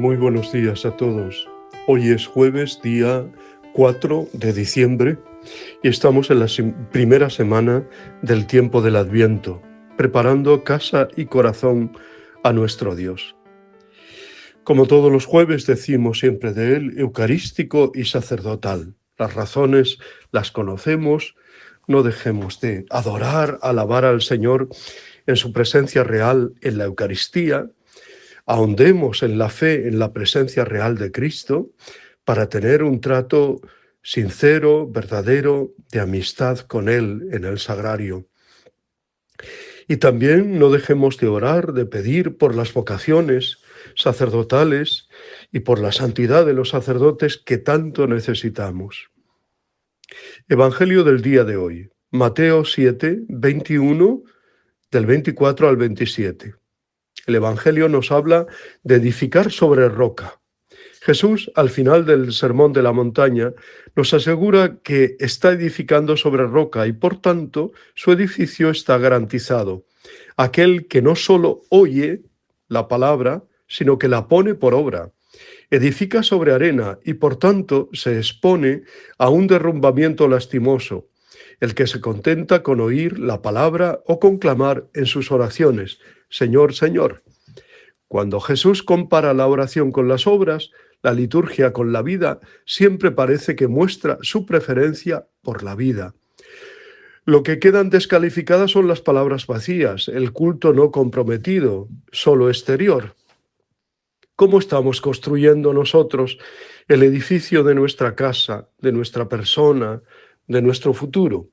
Muy buenos días a todos. Hoy es jueves, día 4 de diciembre, y estamos en la primera semana del tiempo del Adviento, preparando casa y corazón a nuestro Dios. Como todos los jueves decimos siempre de él, eucarístico y sacerdotal. Las razones las conocemos, no dejemos de adorar, alabar al Señor en su presencia real en la Eucaristía. Ahondemos en la fe, en la presencia real de Cristo, para tener un trato sincero, verdadero, de amistad con Él en el sagrario. Y también no dejemos de orar, de pedir por las vocaciones sacerdotales y por la santidad de los sacerdotes que tanto necesitamos. Evangelio del día de hoy, Mateo 7, 21, del 24 al 27. El Evangelio nos habla de edificar sobre roca. Jesús, al final del Sermón de la Montaña, nos asegura que está edificando sobre roca y, por tanto, su edificio está garantizado. Aquel que no solo oye la palabra, sino que la pone por obra. Edifica sobre arena y, por tanto, se expone a un derrumbamiento lastimoso. El que se contenta con oír la palabra o con clamar en sus oraciones: Señor, Señor. Cuando Jesús compara la oración con las obras, la liturgia con la vida, siempre parece que muestra su preferencia por la vida. Lo que quedan descalificadas son las palabras vacías, el culto no comprometido, solo exterior. ¿Cómo estamos construyendo nosotros el edificio de nuestra casa, de nuestra persona, de nuestro futuro?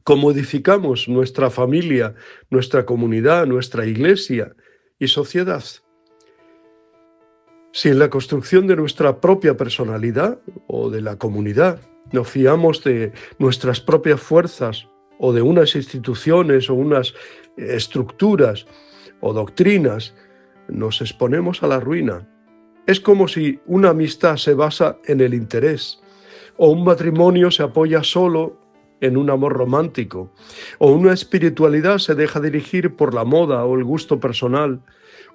¿Cómo edificamos nuestra familia, nuestra comunidad, nuestra iglesia y sociedad? Si en la construcción de nuestra propia personalidad o de la comunidad nos fiamos de nuestras propias fuerzas o de unas instituciones o unas estructuras o doctrinas, nos exponemos a la ruina. Es como si una amistad se basa en el interés, o un matrimonio se apoya solo en un amor romántico, o una espiritualidad se deja dirigir por la moda o el gusto personal,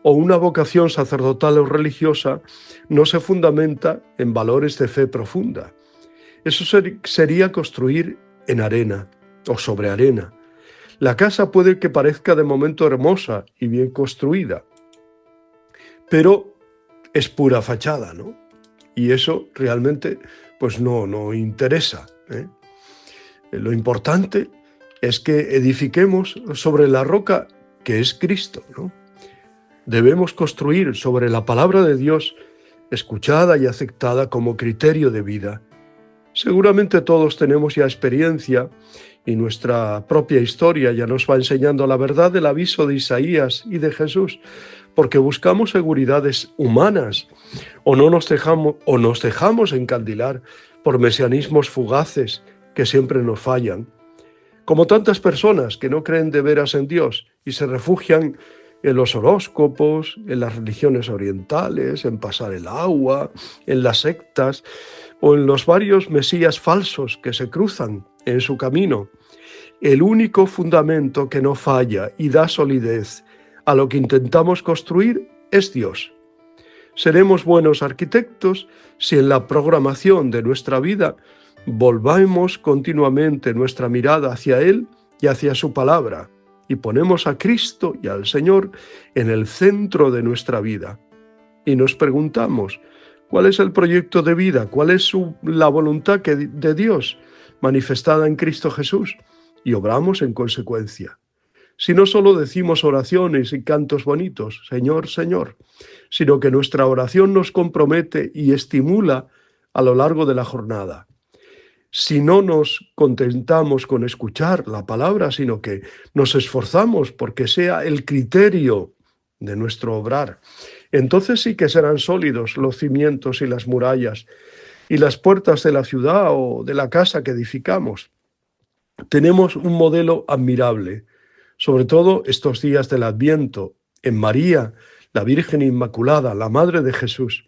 o una vocación sacerdotal o religiosa no se fundamenta en valores de fe profunda. Eso sería construir en arena o sobre arena. La casa puede que parezca de momento hermosa y bien construida, pero es pura fachada, ¿no? Y eso realmente pues no interesa, ¿eh? Lo importante es que edifiquemos sobre la roca que es Cristo, ¿no? Debemos construir sobre la palabra de Dios, escuchada y aceptada como criterio de vida. Seguramente todos tenemos ya experiencia y nuestra propia historia ya nos va enseñando la verdad del aviso de Isaías y de Jesús, porque buscamos seguridades humanas o nos dejamos encandilar por mesianismos fugaces que siempre nos fallan, como tantas personas que no creen de veras en Dios y se refugian en los horóscopos, en las religiones orientales, en pasar el agua, en las sectas o en los varios mesías falsos que se cruzan en su camino. El único fundamento que no falla y da solidez a lo que intentamos construir es Dios. Seremos buenos arquitectos si en la programación de nuestra vida volvamos continuamente nuestra mirada hacia Él y hacia su palabra, y ponemos a Cristo y al Señor en el centro de nuestra vida. Y nos preguntamos, ¿cuál es el proyecto de vida? ¿Cuál es la voluntad de Dios manifestada en Cristo Jesús? Y obramos en consecuencia. Si no solo decimos oraciones y cantos bonitos, Señor, Señor, sino que nuestra oración nos compromete y estimula a lo largo de la jornada. Si no nos contentamos con escuchar la palabra, sino que nos esforzamos porque sea el criterio de nuestro obrar, entonces sí que serán sólidos los cimientos y las murallas y las puertas de la ciudad o de la casa que edificamos. Tenemos un modelo admirable, sobre todo estos días del Adviento, en María, la Virgen Inmaculada, la Madre de Jesús.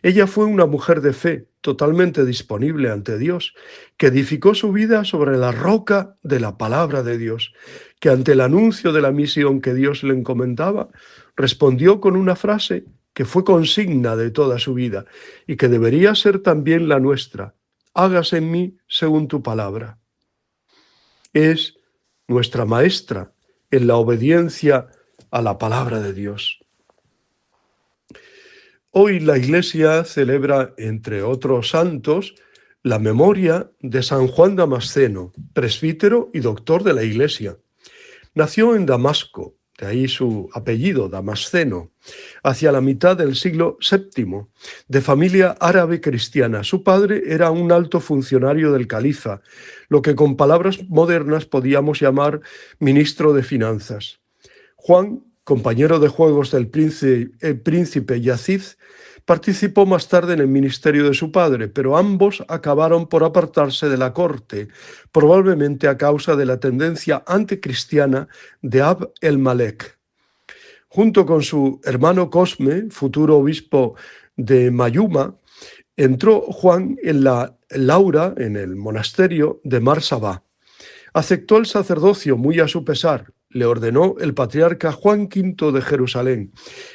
Ella fue una mujer de fe, totalmente disponible ante Dios, que edificó su vida sobre la roca de la palabra de Dios, que ante el anuncio de la misión que Dios le encomendaba, respondió con una frase que fue consigna de toda su vida y que debería ser también la nuestra. Hágase en mí según tu palabra. Es nuestra maestra en la obediencia a la palabra de Dios. Hoy la Iglesia celebra, entre otros santos, la memoria de San Juan Damasceno, presbítero y doctor de la Iglesia. Nació en Damasco, de ahí su apellido, Damasceno, hacia la mitad del siglo VII, de familia árabe cristiana. Su padre era un alto funcionario del califa, lo que con palabras modernas podíamos llamar ministro de Finanzas. Juan, compañero de juegos del príncipe Yazid, participó más tarde en el ministerio de su padre, pero ambos acabaron por apartarse de la corte, probablemente a causa de la tendencia anticristiana de Abd el-Malek. Junto con su hermano Cosme, futuro obispo de Mayuma, entró Juan en la Laura, en el monasterio de Mar Sabá. Aceptó el sacerdocio muy a su pesar. Le ordenó el patriarca Juan V de Jerusalén,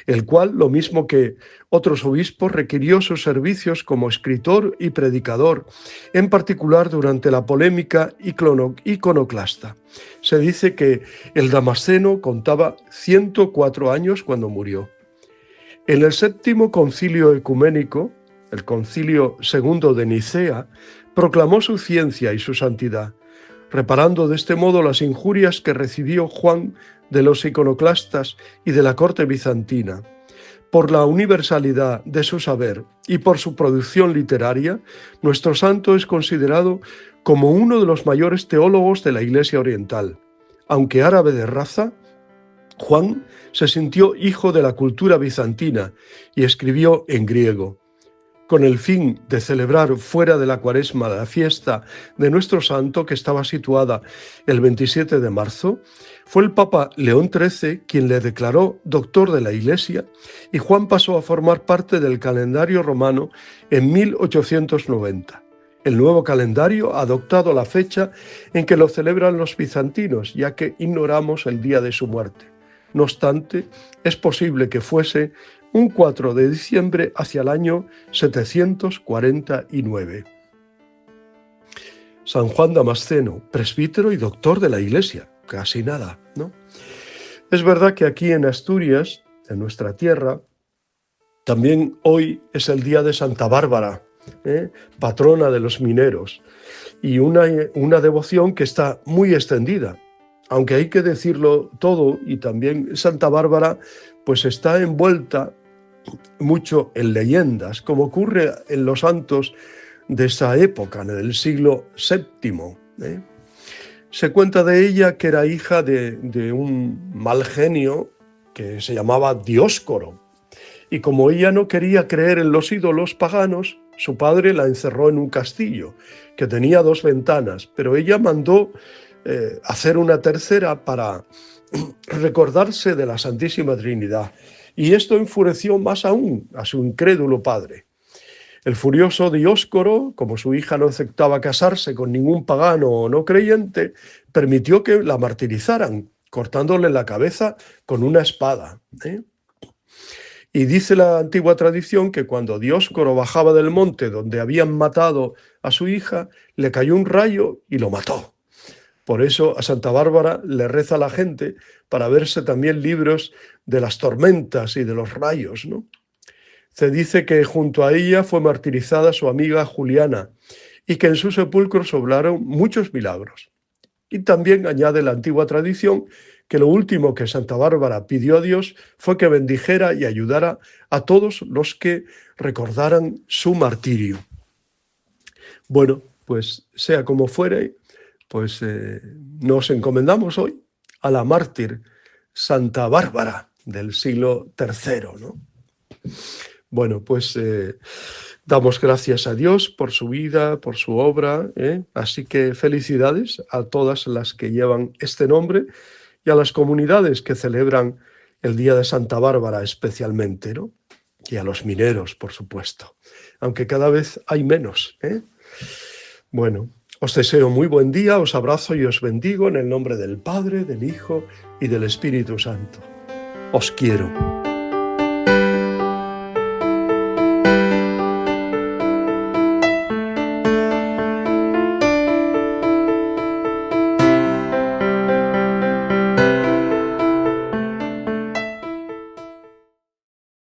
el cual, lo mismo que otros obispos, requirió sus servicios como escritor y predicador, en particular durante la polémica iconoclasta. Se dice que el Damasceno contaba 104 años cuando murió. En el séptimo concilio ecuménico, el concilio segundo de Nicea, proclamó su ciencia y su santidad, reparando de este modo las injurias que recibió Juan de los iconoclastas y de la corte bizantina. Por la universalidad de su saber y por su producción literaria, nuestro santo es considerado como uno de los mayores teólogos de la Iglesia oriental. Aunque árabe de raza, Juan se sintió hijo de la cultura bizantina y escribió en griego. Con el fin de celebrar fuera de la Cuaresma la fiesta de nuestro santo, que estaba situada el 27 de marzo, fue el Papa León XIII quien le declaró doctor de la Iglesia y Juan pasó a formar parte del calendario romano en 1890. El nuevo calendario ha adoptado la fecha en que lo celebran los bizantinos, ya que ignoramos el día de su muerte. No obstante, es posible que fuese un 4 de diciembre hacia el año 749. San Juan Damasceno, presbítero y doctor de la Iglesia, casi nada, ¿no? Es verdad que aquí en Asturias, en nuestra tierra, también hoy es el día de Santa Bárbara, patrona de los mineros, y una devoción que está muy extendida. Aunque hay que decirlo todo, y también Santa Bárbara pues está envuelta mucho en leyendas, como ocurre en los santos de esa época, en el siglo VII. Se cuenta de ella que era hija de un mal genio que se llamaba Dioscoro, y como ella no quería creer en los ídolos paganos, su padre la encerró en un castillo que tenía 2 ventanas, pero ella mandó hacer una tercera para recordarse de la Santísima Trinidad. Y esto enfureció más aún a su incrédulo padre. El furioso Dioscoro, como su hija no aceptaba casarse con ningún pagano o no creyente, permitió que la martirizaran, cortándole la cabeza con una espada. Y dice la antigua tradición que cuando Dioscoro bajaba del monte donde habían matado a su hija, le cayó un rayo y lo mató. Por eso a Santa Bárbara le reza la gente para verse también libros de las tormentas y de los rayos, ¿no? Se dice que junto a ella fue martirizada su amiga Juliana y que en su sepulcro se obraron muchos milagros. Y también añade la antigua tradición que lo último que Santa Bárbara pidió a Dios fue que bendijera y ayudara a todos los que recordaran su martirio. Bueno, pues sea como fuere, pues nos encomendamos hoy a la mártir Santa Bárbara del siglo III, ¿no? Bueno, pues damos gracias a Dios por su vida, por su obra, así que felicidades a todas las que llevan este nombre y a las comunidades que celebran el Día de Santa Bárbara especialmente, ¿no? Y a los mineros, por supuesto, aunque cada vez hay menos, Bueno, os deseo muy buen día, os abrazo y os bendigo en el nombre del Padre, del Hijo y del Espíritu Santo. Os quiero.